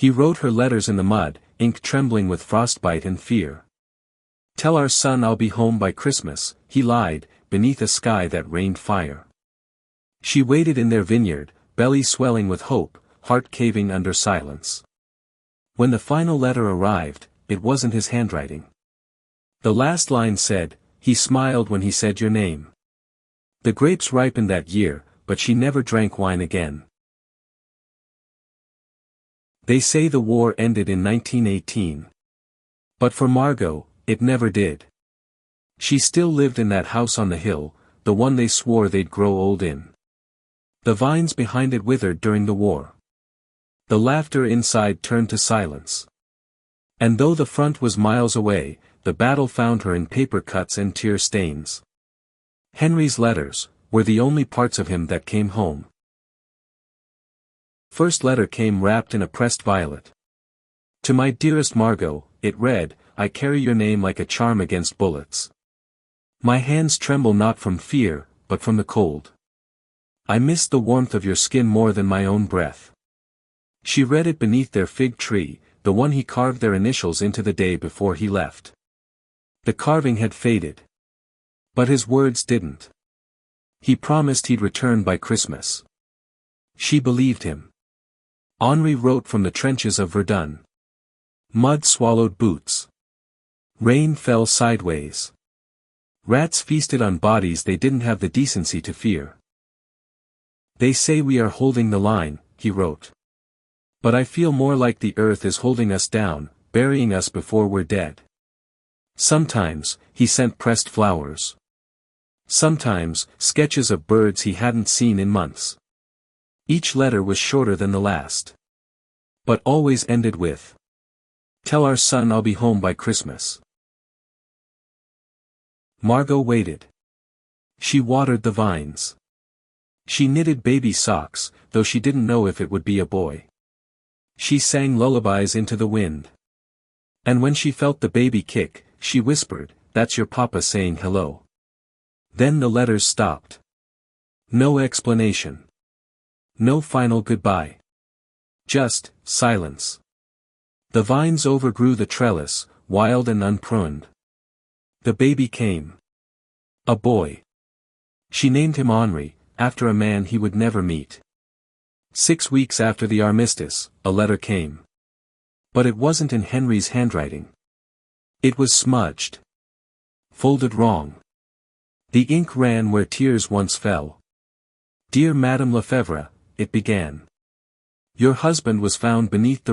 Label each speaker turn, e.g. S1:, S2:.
S1: He wrote her letters in the mud, ink trembling with frostbite and fear. Tell our son I'll be home by Christmas, he lied, beneath a sky that rained fire. She waited in their vineyard, belly swelling with hope, heart caving under silence. When the final letter arrived, it wasn't his handwriting. The last line said, "He smiled when he said your name." The grapes ripened that year, but she never drank wine again. They say the war ended in 1918. But for Margot, it never did. She still lived in that house on the hill, the one they swore they'd grow old in. The vines behind it withered during the war. The laughter inside turned to silence. And though the front was miles away, the battle found her in paper cuts and tear stains. Henry's letters were the only parts of him that came home. First letter came wrapped in a pressed violet. To my dearest Margot, it read, I carry your name like a charm against bullets. My hands tremble not from fear, but from the cold. I miss the warmth of your skin more than my own breath. She read it beneath their fig tree, the one he carved their initials into the day before he left. The carving had faded. But his words didn't. He promised he'd return by Christmas. She believed him. Henri wrote from the trenches of Verdun. Mud swallowed boots. Rain fell sideways. Rats feasted on bodies they didn't have the decency to fear. They say we are holding the line, he wrote. But I feel more like the earth is holding us down, burying us before we're dead. Sometimes, he sent pressed flowers. Sometimes, sketches of birds he hadn't seen in months. Each letter was shorter than the last. But always ended with, tell our son I'll be home by Christmas. Margot waited. She watered the vines. She knitted baby socks, though she didn't know if it would be a boy. She sang lullabies into the wind. And when she felt the baby kick, she whispered, that's your papa saying hello. Then the letters stopped. No explanation. No final goodbye. Just silence. The vines overgrew the trellis, wild and unpruned. The baby came. A boy. She named him Henri, after a man he would never meet. 6 weeks after the armistice, a letter came. But it wasn't in Henry's handwriting. It was smudged. Folded wrong. The ink ran where tears once fell. Dear Madame Lefebvre, it began. Your husband was found beneath the